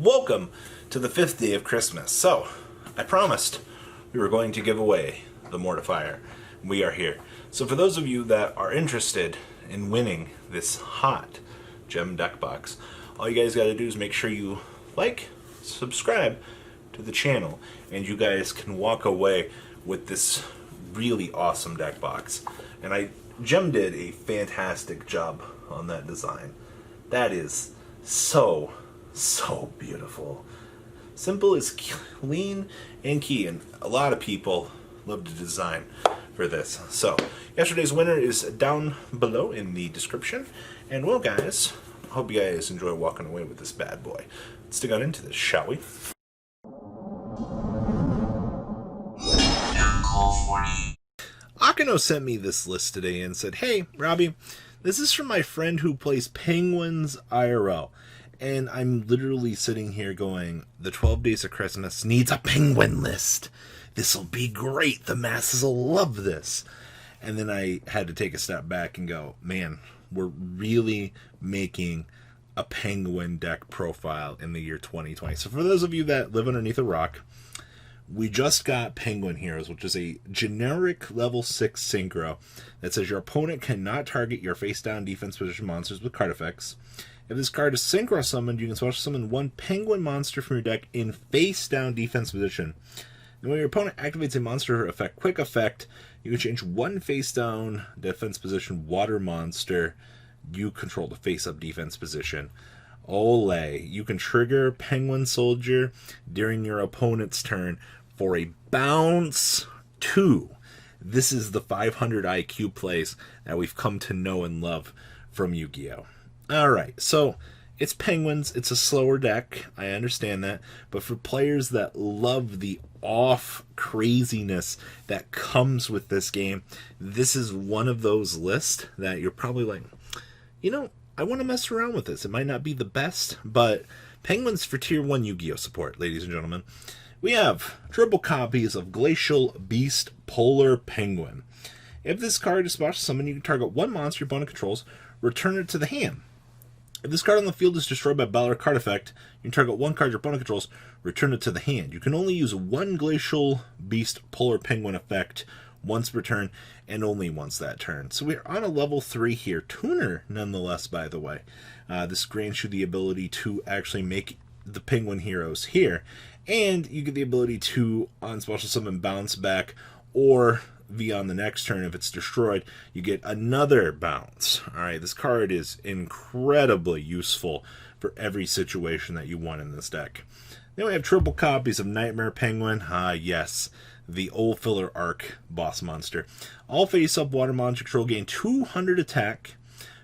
Welcome to the 5th day of Christmas. So, I promised we were going to give away the Mortifier. We are here. So for those of you that are interested in winning this hot gem deck box, all you guys gotta do is make sure you like, subscribe to the channel, and you guys can walk away with this really awesome deck box. And Gem did a fantastic job on that design. That is so beautiful. Simple is clean and key, and a lot of people love the design for this. So yesterday's winner is down below in the description. And well guys, I hope you guys enjoy walking away with this bad boy. Let's dig on into this, shall we? Akino sent me this list today and said, "Hey, Robbie, this is from my friend who plays Penguins IRL." And I'm literally sitting here going, the 12 Days of Christmas needs a penguin list. This'll be great. The masses will love this. And then I had to take a step back and go, man, we're really making a penguin deck profile in the year 2020. So for those of you that live underneath a rock, we just got Penguin Heroes, which is a generic level 6 synchro that says your opponent cannot target your face-down defense position monsters with card effects. If this card is synchro summoned, you can special summon one penguin monster from your deck in face-down defense position. And when your opponent activates a monster effect quick effect, you can change one face-down defense position water monster you control to face-up defense position. Ole, you can trigger Penguin Soldier during your opponent's turn for a bounce 2. This is the 500 IQ plays that we've come to know and love from Yu-Gi-Oh! Alright, so it's Penguins, it's a slower deck, I understand that, but for players that love the off craziness that comes with this game, this is one of those lists that you're probably like, you know, I want to mess around with this. It might not be the best, but Penguins for Tier 1 Yu-Gi-Oh! Support, ladies and gentlemen. We have triple copies of Glacial Beast Polar Penguin. If this card is special summoned, you can target one monster your opponent controls, return it to the hand. If this card on the field is destroyed by battle or card effect, you can target one card your opponent controls, return it to the hand. You can only use one Glacial Beast Polar Penguin effect once per turn, and only once that turn. So we're on a level 3 here. Tuner, nonetheless, by the way. This grants you the ability to actually make the Penguin Heroes here, and you get the ability to, on special summon, bounce back, or on the next turn, if it's destroyed, you get another bounce. Alright, this card is incredibly useful for every situation that you want in this deck. Then we have triple copies of Nightmare Penguin. Yes, the old filler arc boss monster. All face-up water monster control gain 200 attack.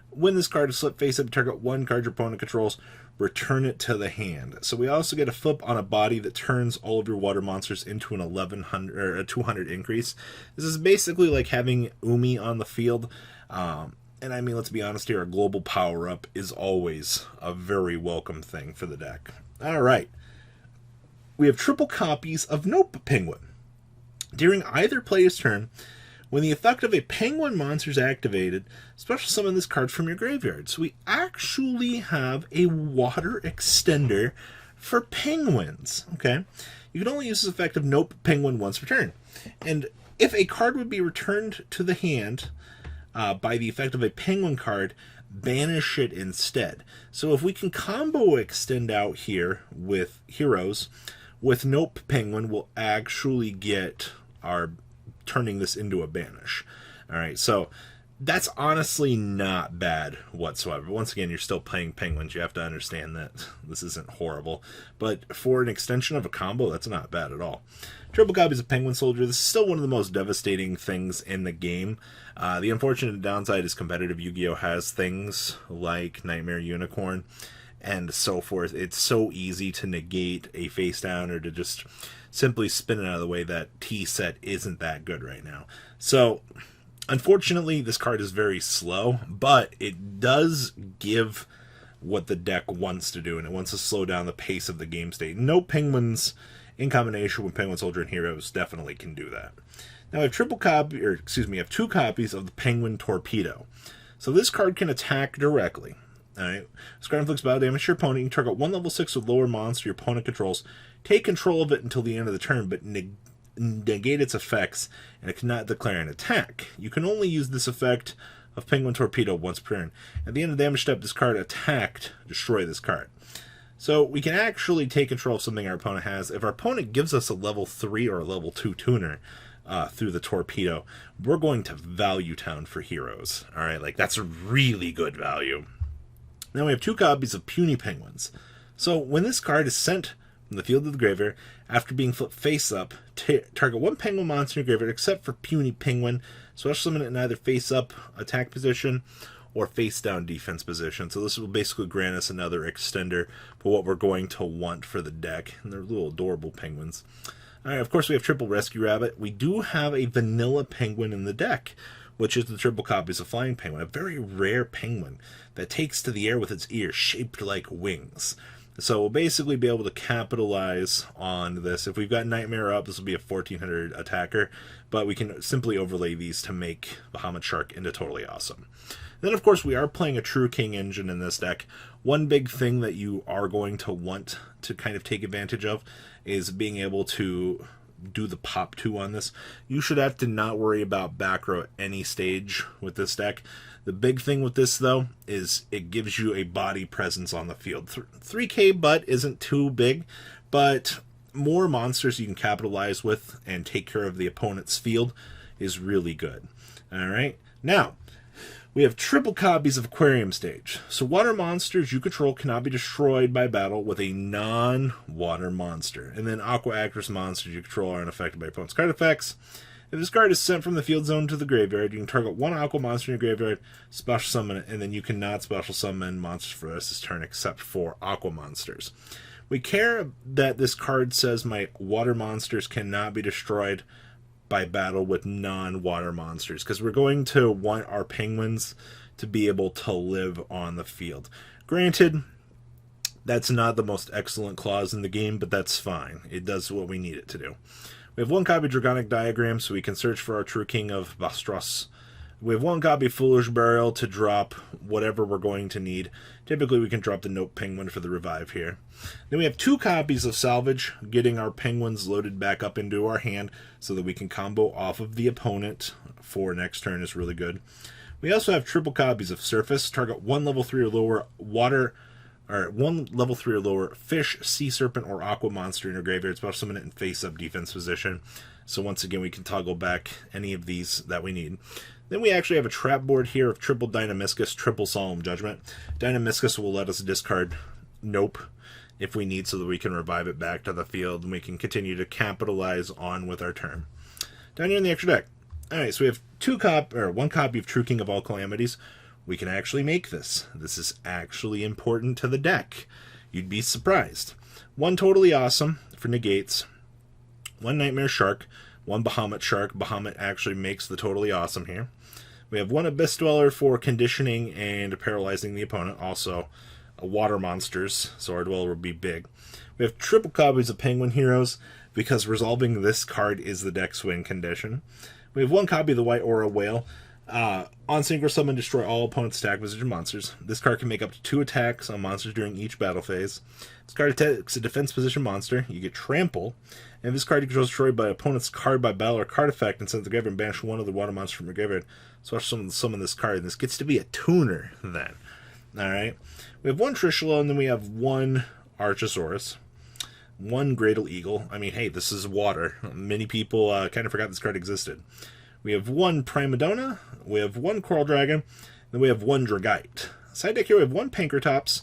When this card is flipped face-up, target one card your opponent controls, return it to the hand. So we also get a flip on a body that turns all of your water monsters into an 1100 or a 200 increase. This is basically like having Umi on the field. And I mean, let's be honest here, a global power-up is always a very welcome thing for the deck. Alright. We have triple copies of Nope Penguin. During either player's turn, when the effect of a penguin monster is activated, special summon this card from your graveyard. So we actually have a water extender for penguins. Okay, you can only use this effect of Nope Penguin once per turn. And if a card would be returned to the hand by the effect of a penguin card, banish it instead. So if we can combo extend out here with heroes, with Nope Penguin, we'll actually get our turning this into a banish. Alright, so that's honestly not bad whatsoever. Once again, you're still playing penguins. You have to understand that this isn't horrible. But for an extension of a combo, that's not bad at all. Triple copies of Penguin Soldier. This is still one of the most devastating things in the game. The unfortunate downside is competitive Yu-Gi-Oh! Has things like Nightmare Unicorn and so forth. It's so easy to negate a face down or to just simply spin it out of the way. That T set isn't that good right now. So unfortunately, this card is very slow, but it does give what the deck wants to do, and it wants to slow down the pace of the game state. No Penguins in combination with Penguin Soldier and Heroes definitely can do that. Now I have I have 2 copies of the Penguin Torpedo. So this card can attack directly. Alright. This card inflicts battle damage to your opponent. You can target one level 6 with lower monster your opponent controls. Take control of it until the end of the turn, but negate its effects, and it cannot declare an attack. You can only use this effect of Penguin Torpedo once per turn. At the end of the damage step, this card attacked, destroy this card. So we can actually take control of something our opponent has. If our opponent gives us a level 3 or a level 2 tuner through the torpedo, we're going to Value Town for heroes. Alright, like that's a really good value. Now we have 2 copies of Puny Penguins. So when this card is sent from the field to the graveyard, after being flipped face up, target one penguin monster in your graveyard except for Puny Penguin. Special summon it in either face up attack position or face down defense position. So this will basically grant us another extender for what we're going to want for the deck. And they're little adorable penguins. Alright, of course we have Triple Rescue Rabbit. We do have a vanilla penguin in the deck, which is the triple copies of Flying Penguin, a very rare penguin that takes to the air with its ears shaped like wings. So we'll basically be able to capitalize on this. If we've got Nightmare up, this will be a 1400 attacker, but we can simply overlay these to make Bahamut Shark into Totally Awesome. Then, of course, we are playing a True King engine in this deck. One big thing that you are going to want to kind of take advantage of is being able to do the pop 2 on this. You should have to not worry about back row at any stage with this deck. The big thing with this, though, is it gives you a body presence on the field. 3k butt isn't too big, but more monsters you can capitalize with and take care of the opponent's field is really good. Alright, now, we have triple copies of Aquarium Stage. So water monsters you control cannot be destroyed by battle with a non-water monster. And then Aqua Actress monsters you control are unaffected by opponent's card effects. If this card is sent from the field zone to the graveyard, you can target one Aqua monster in your graveyard, special summon it, and then you cannot special summon monsters for the rest of this turn except for Aqua monsters. We care that this card says my water monsters cannot be destroyed by battle with non-water monsters, because we're going to want our penguins to be able to live on the field. Granted, that's not the most excellent clause in the game, but that's fine. It does what we need it to do. We have 1 copy of Dragonic Diagram, so we can search for our True King of Bastros. We have 1 copy of Foolish Burial to drop whatever we're going to need. Typically, we can drop the Note Penguin for the revive here. Then we have 2 copies of Salvage, getting our penguins loaded back up into our hand so that we can combo off of the opponent for next turn is really good. We also have triple copies of Surface. Target 1 level 3 or lower water, or 1 level 3 or lower fish, sea serpent, or aqua monster in your graveyard. Special summon it in face-up defense position. So once again, we can toggle back any of these that we need. Then we actually have a trap board here of triple Dynamiscus, triple Solemn Judgment. Dynamiscus will let us discard Nope if we need, so that we can revive it back to the field and we can continue to capitalize on with our turn. Down here in the extra deck. Alright, so we have 1 copy of True King of All Calamities. We can actually make this. This is actually important to the deck. You'd be surprised. 1 Totally Awesome for negates. 1 Nightmare Shark. 1 Bahamut Shark. Bahamut actually makes the Totally Awesome here. We have 1 Abyss Dweller for conditioning and paralyzing the opponent. Also, water monsters, so our Dweller will be big. We have triple copies of Penguin Heroes, because resolving this card is the deck's win condition. We have 1 copy of the White Aura Whale. On Synchro Summon, destroy all opponent's attack position monsters. This card can make up to 2 attacks on monsters during each battle phase. This card attacks a defense position monster. You get Trample. And if this card controls destroyed by opponent's card by battle or card effect and sends the graveyard and banish 1 of the water monsters from your graveyard. So summon this card, and this gets to be a tuner then. Alright. We have 1 Trishula, and then we have 1 Archosaurus. 1 Greater Eagle. I mean, hey, this is water. Many people kind of forgot this card existed. We have 1 Primadonna, we have 1 Coral Dragon, then we have 1 Dragite. Side deck here we have 1 Pankratops,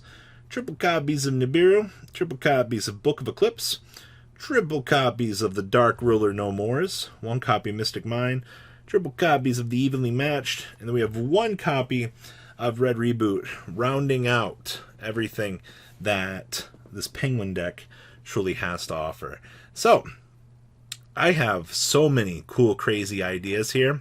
triple copies of Nibiru, triple copies of Book of Eclipse, triple copies of the Dark Ruler No Mores, 1 copy of Mystic Mine, triple copies of the Evenly Matched, and then we have 1 copy of Red Reboot, rounding out everything that this Penguin deck truly has to offer. So, I have so many cool, crazy ideas here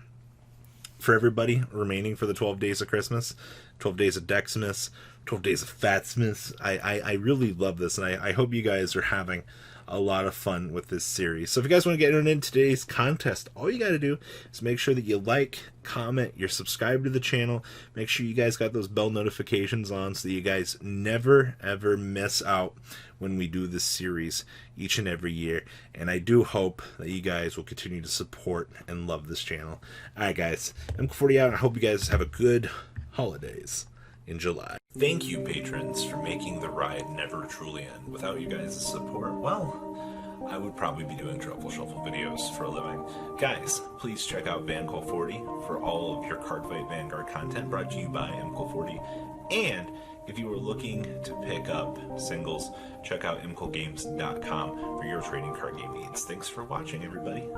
for everybody remaining for the 12 Days of Christmas, 12 Days of Dexmas, 12 Days of Fatsmith. I really love this, and I hope you guys are having a lot of fun with this series. So if you guys want to get in today's contest, all you got to do is make sure that you like, comment, you're subscribed to the channel. Make sure you guys got those bell notifications on so that you guys never ever miss out when we do this series each and every year. And I do hope that you guys will continue to support and love this channel. Alright guys, MCool40 out, and I hope you guys have a good holidays in July. Thank you, patrons, for making the ride never truly end. Without you guys' support, well, I would probably be doing Truffle Shuffle videos for a living. Guys, please check out VanCool40 for all of your Cardfight Vanguard content brought to you by MCool40. And if you are looking to pick up singles, check out mcoolgames.com for your trading card game needs. Thanks for watching, everybody.